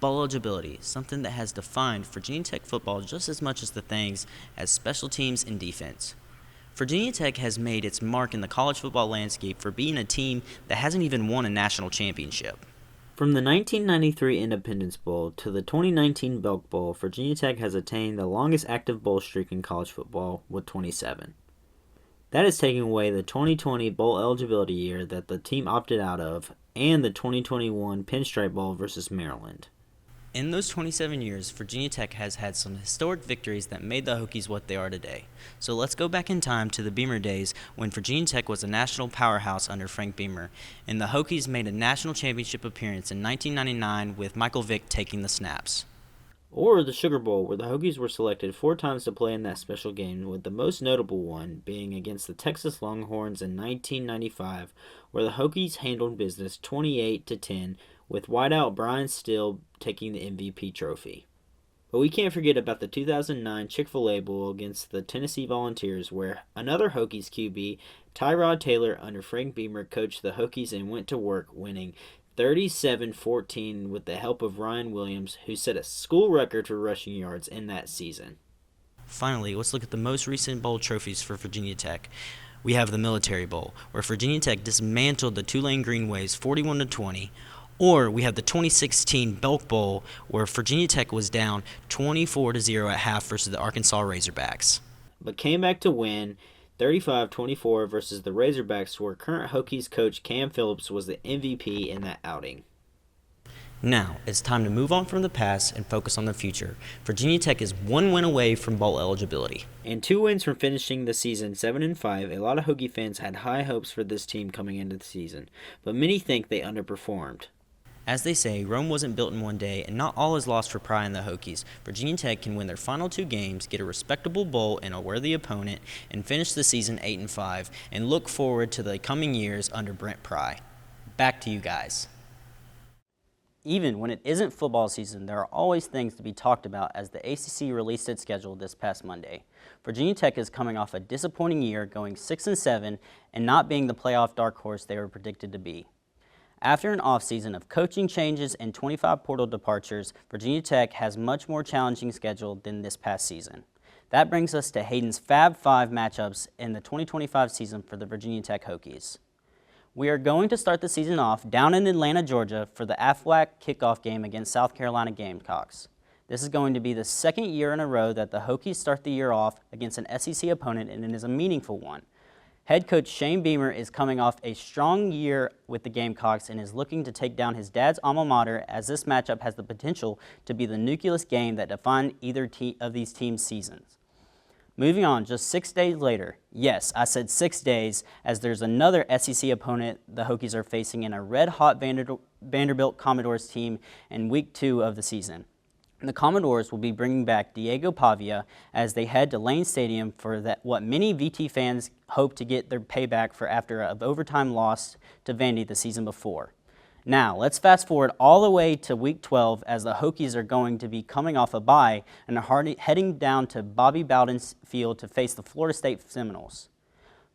Bowl eligibility, something that has defined Virginia Tech football just as much as the things as special teams and defense. Virginia Tech has made its mark in the college football landscape for being a team that hasn't even won a national championship. From the 1993 Independence Bowl to the 2019 Belk Bowl, Virginia Tech has attained the longest active bowl streak in college football with 27. That is taking away the 2020 bowl eligibility year that the team opted out of and the 2021 Pinstripe Bowl versus Maryland. In those 27 years, Virginia Tech has had some historic victories that made the Hokies what they are today. So let's go back in time to the Beamer days when Virginia Tech was a national powerhouse under Frank Beamer, and the Hokies made a national championship appearance in 1999 with Michael Vick taking the snaps. Or the Sugar Bowl, where the Hokies were selected 4 times to play in that special game, with the most notable one being against the Texas Longhorns in 1995, where the Hokies handled business 28-10, with wideout Brian Steele taking the MVP trophy. But we can't forget about the 2009 Chick-fil-A Bowl against the Tennessee Volunteers, where another Hokies QB, Tyrod Taylor, under Frank Beamer, coached the Hokies and went to work, winning 37-14 with the help of Ryan Williams, who set a school record for rushing yards in that season. Finally, let's look at the most recent bowl trophies for Virginia Tech. We have the Military Bowl, where Virginia Tech dismantled the Tulane Green Waves 41-20. Or we have the 2016 Belk Bowl, where Virginia Tech was down 24-0 at half versus the Arkansas Razorbacks, but came back to win 35-24 versus the Razorbacks, where current Hokies coach Cam Phillips was the MVP in that outing. Now, it's time to move on from the past and focus on the future. Virginia Tech is 1 win away from bowl eligibility. And 2 wins from finishing the season 7-5, a lot of Hokie fans had high hopes for this team coming into the season, but many think they underperformed. As they say, Rome wasn't built in one day, and not all is lost for pride in the Hokies. Virginia Tech can win their final 2 games, get a respectable bowl and a worthy opponent, and finish the season 8-5, and look forward to the coming years under Brent Pry. Back to you guys. Even when it isn't football season, there are always things to be talked about as the ACC released its schedule this past Monday. Virginia Tech is coming off a disappointing year, going 6-7, and not being the playoff dark horse they were predicted to be. After an offseason of coaching changes and 25 portal departures, Virginia Tech has much more challenging schedule than this past season. That brings us to Hayden's Fab 5 matchups in the 2025 season for the Virginia Tech Hokies. We are going to start the season off down in Atlanta, Georgia for the AFWAC kickoff game against South Carolina Gamecocks. This is going to be the second year in a row that the Hokies start the year off against an SEC opponent, and it is a meaningful one. Head coach Shane Beamer is coming off a strong year with the Gamecocks and is looking to take down his dad's alma mater, as this matchup has the potential to be the nucleus game that defines either of these teams' seasons. Moving on, just 6 days later, yes, I said 6 days, as there's another SEC opponent the Hokies are facing in a red-hot Vanderbilt Commodores team in Week 2 of the season. The Commodores will be bringing back Diego Pavia as they head to Lane Stadium for what many VT fans hope to get their payback for after an overtime loss to Vandy the season before. Now, let's fast forward all the way to Week 12 as the Hokies are going to be coming off a bye and are heading down to Bobby Bowden's field to face the Florida State Seminoles.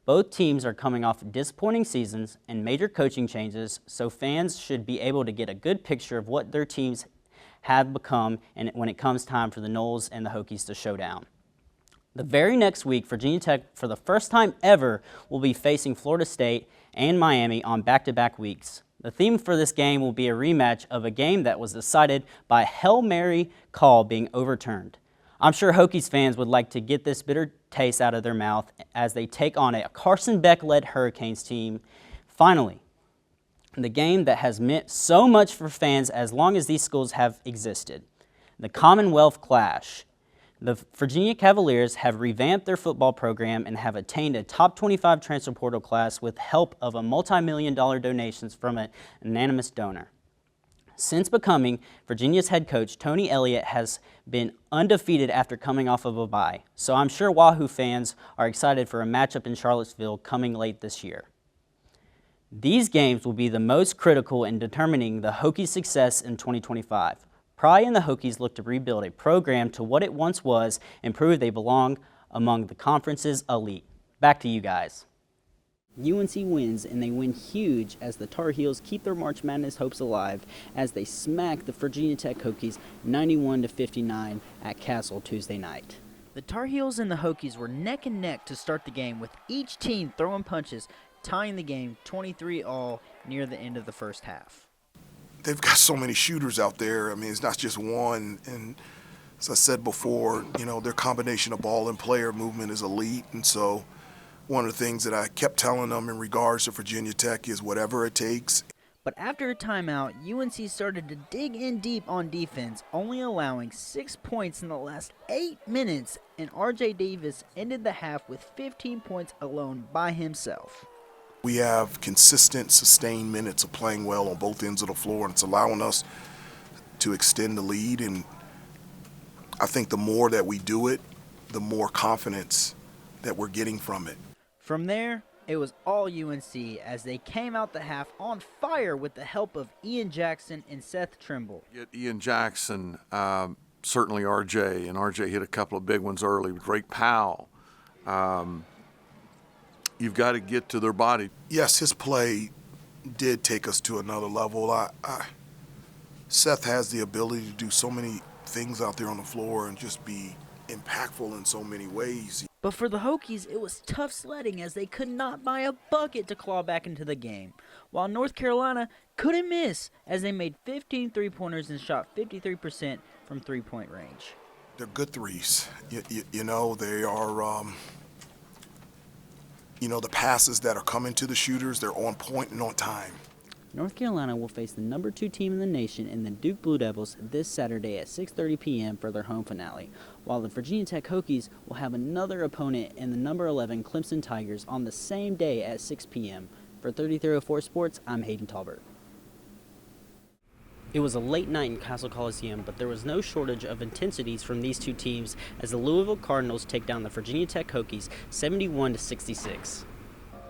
Both teams are coming off disappointing seasons and major coaching changes, so fans should be able to get a good picture of what their teams have become and when it comes time for the Noles and the Hokies to show down. The very next week, Virginia Tech, for the first time ever, will be facing Florida State and Miami on back-to-back weeks. The theme for this game will be a rematch of a game that was decided by a Hail Mary call being overturned. I'm sure Hokies fans would like to get this bitter taste out of their mouth as they take on a Carson Beck-led Hurricanes team. Finally, the game that has meant so much for fans as long as these schools have existed, the Commonwealth Clash. The Virginia Cavaliers have revamped their football program and have attained a top 25 transfer portal class with help of a multi-million-dollar donations from an anonymous donor. Since becoming Virginia's head coach, Tony Elliott has been undefeated after coming off of a bye, so I'm sure Wahoo fans are excited for a matchup in Charlottesville coming late this year. These games will be the most critical in determining the Hokies' success in 2025. Pry and the Hokies look to rebuild a program to what it once was and prove they belong among the conference's elite. Back to you guys. UNC wins, and they win huge as the Tar Heels keep their March Madness hopes alive as they smack the Virginia Tech Hokies 91-59 at Castle Tuesday night. The Tar Heels and the Hokies were neck and neck to start the game, with each team throwing punches, tying the game 23-all near the end of the first half. They've got so many shooters out there. I mean, it's not just one. And as I said before, their combination of ball and player movement is elite. And so one of the things that I kept telling them in regards to Virginia Tech is whatever it takes. But after a timeout, UNC started to dig in deep on defense, only allowing 6 points in the last 8 minutes, and R.J. Davis ended the half with 15 points alone by himself. We have consistent, sustained minutes of playing well on both ends of the floor, and it's allowing us to extend the lead. And I think the more that we do it, the more confidence that we're getting from it. From there, it was all UNC as they came out the half on fire with the help of Ian Jackson and Seth Trimble. Ian Jackson, certainly RJ, and RJ hit a couple of big ones early with Drake Powell. You've got to get to their body. Yes, his play did take us to another level. Seth has the ability to do so many things out there on the floor and just be impactful in so many ways. But for the Hokies, it was tough sledding as they could not buy a bucket to claw back into the game, while North Carolina couldn't miss as they made 15 three-pointers and shot 53% from three-point range. They're good threes. They are, the passes that are coming to the shooters, they're on point and on time. North Carolina will face the number 2 team in the nation in the Duke Blue Devils this Saturday at 6:30 p.m. for their home finale, while the Virginia Tech Hokies will have another opponent in the number 11 Clemson Tigers on the same day at 6 p.m. For 3304 Sports, I'm Hayden Talbert. It was a late night in Castle Coliseum, but there was no shortage of intensities from these two teams as the Louisville Cardinals take down the Virginia Tech Hokies 71-66.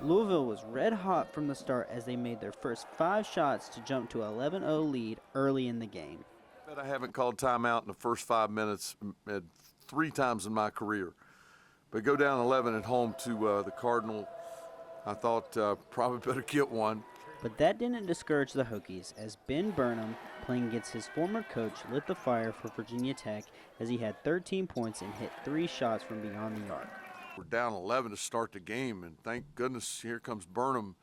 Louisville was red hot from the start as they made their first 5 shots to jump to an 11-0 lead early in the game. I haven't called timeout in the first 5 minutes 3 times in my career. But go down 11 at home to the Cardinal, I thought probably better get one. But that didn't discourage the Hokies as Ben Burnham, playing against his former coach, lit the fire for Virginia Tech as he had 13 points and hit 3 shots from beyond the arc. We're down 11 to start the game, and thank goodness here comes Burnham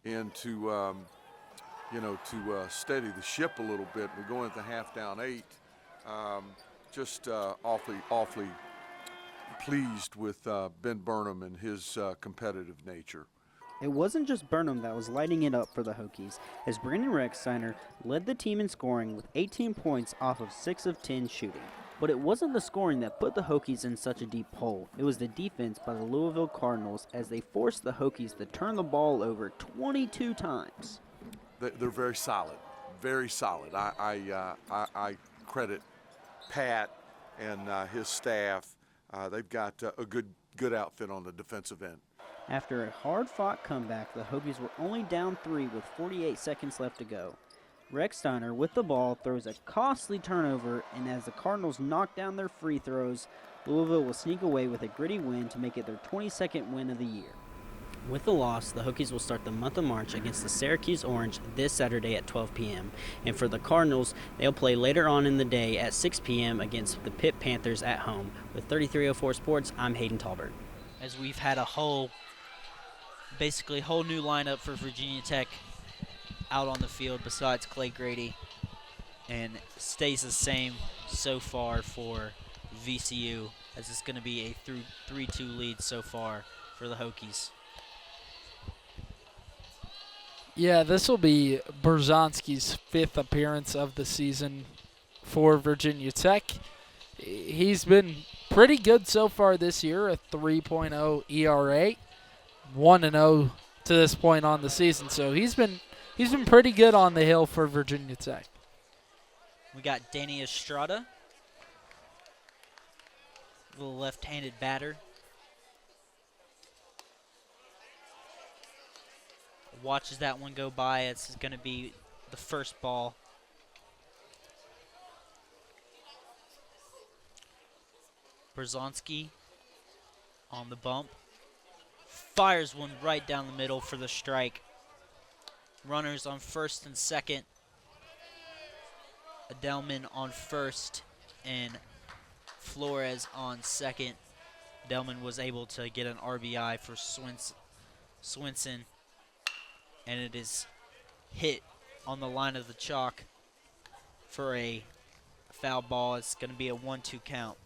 in to steady the ship a little bit. We go into the half down 8. Awfully pleased with Ben Burnham and his competitive nature. It wasn't just Burnham that was lighting it up for the Hokies, as Brandon Rexsteiner led the team in scoring with 18 points off of 6 of 10 shooting. But it wasn't the scoring that put the Hokies in such a deep hole. It was the defense by the Louisville Cardinals as they forced the Hokies to turn the ball over 22 times. They're very solid, very solid. I credit Pat and his staff. They've got a good outfit on the defensive end. After a hard-fought comeback, the Hokies were only down 3 with 48 seconds left to go. Rexsteiner, with the ball, throws a costly turnover, and as the Cardinals knock down their free throws, Louisville will sneak away with a gritty win to make it their 22nd win of the year. With the loss, the Hokies will start the month of March against the Syracuse Orange this Saturday at 12 p.m. And for the Cardinals, they'll play later on in the day at 6 p.m. against the Pitt Panthers at home. With 3304 Sports, I'm Hayden Talbert. As we've had a whole new lineup for Virginia Tech out on the field besides Clay Grady, and stays the same so far for VCU, as it's going to be a 3-2 lead so far for the Hokies. Yeah, this will be Berzonski's 5th appearance of the season for Virginia Tech. He's been pretty good so far this year, a 3.0 ERA, 1-0 to this point on the season. So he's been pretty good on the hill for Virginia Tech. We got Danny Estrada, the left-handed batter. Watches that one go by. It's going to be the first ball. Berzonski on the bump. fires one right down the middle for the strike. Runners on first and second. Adelman on first and Flores on second. Adelman was able to get an RBI for Swinson, and it is hit on the line of the chalk for a foul ball. It's going to be a 1-2 count.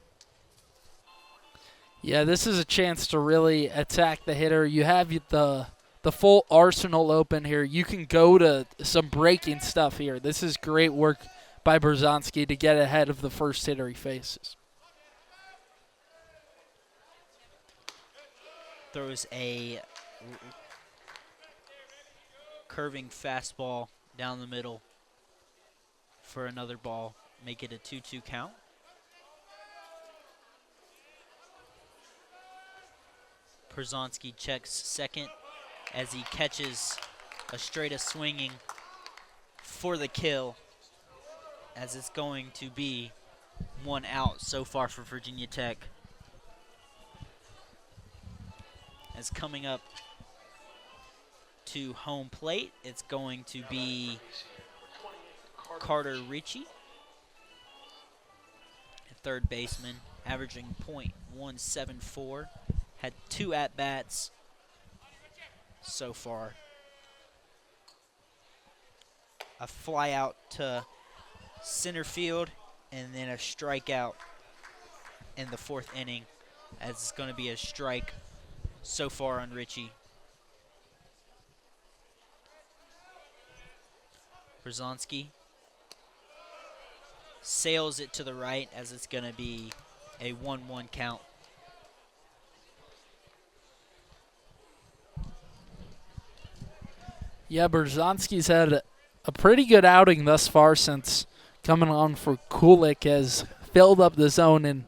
Yeah, this is a chance to really attack the hitter. You have the full arsenal open here. You can go to some breaking stuff here. This is great work by Berzonski to get ahead of the first hitter he faces. Throws a curving fastball down the middle for another ball. Make it a 2-2 count. Berzonski checks second as he catches a straight swinging for the kill, as it's going to be 1 out so far for Virginia Tech. As coming up to home plate, it's going to be Carter Ricci, third baseman, averaging .174. Had 2 at-bats so far. A fly out to center field, and then a strikeout in the 4th inning, as it's going to be a strike so far on Ricci. Berzonski sails it to the right, as it's going to be a 1-1 count. Yeah, Berzonski's had a pretty good outing thus far since coming on for Kulik, has filled up the zone, and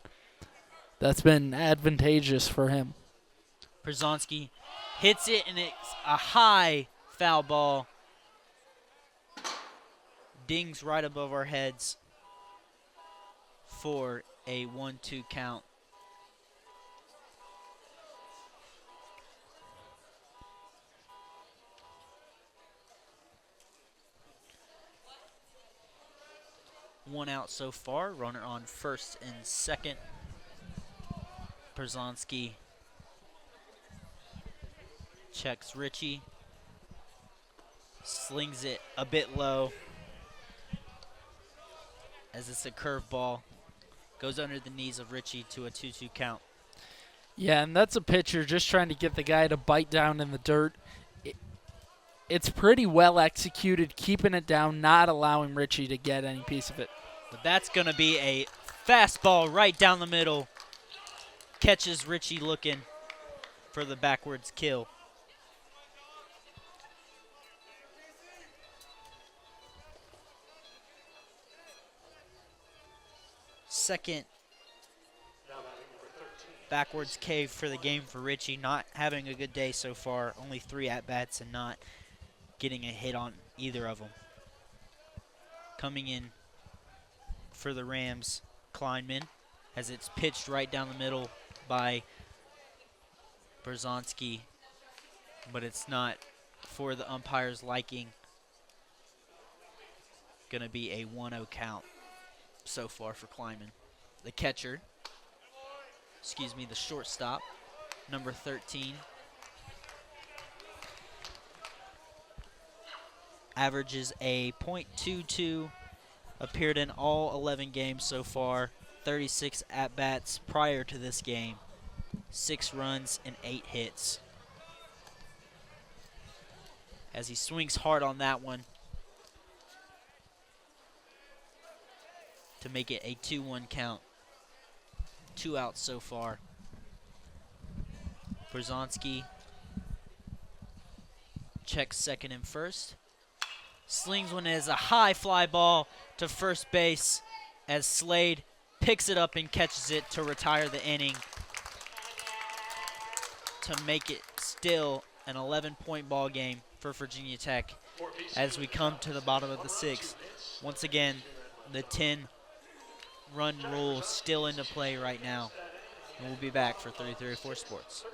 that's been advantageous for him. Berzonski hits it, and it's a high foul ball. Dings right above our heads for a 1-2 count. One out so far. Runner on first and second. Berzonski checks Ricci. Slings it a bit low, as it's a curveball. Goes under the knees of Ricci to a 2-2 count. Yeah, and that's a pitcher just trying to get the guy to bite down in the dirt. It's pretty well executed, keeping it down, not allowing Ricci to get any piece of it. But that's going to be a fastball right down the middle. Catches Ricci looking for the backwards kill. Second backwards cave for the game for Ricci. Not having a good day so far. Only 3 at-bats and not getting a hit on either of them. Coming in for the Rams, Kleinman, as it's pitched right down the middle by Berzonski, but it's not for the umpire's liking. Going to be a 1-0 count so far for Kleinman. The catcher, the shortstop, number 13, averages a .22, appeared in all 11 games so far, 36 at-bats prior to this game, 6 runs and 8 hits. As he swings hard on that one to make it a 2-1 count. 2 outs so far. Berzonski checks second and first. Slings one as a high fly ball to first base, as Slade picks it up and catches it to retire the inning, to make it still an 11-point ball game for Virginia Tech as we come to the bottom of the 6th. Once again, the 10-run rule still into play right now. And we'll be back for 3304 Sports.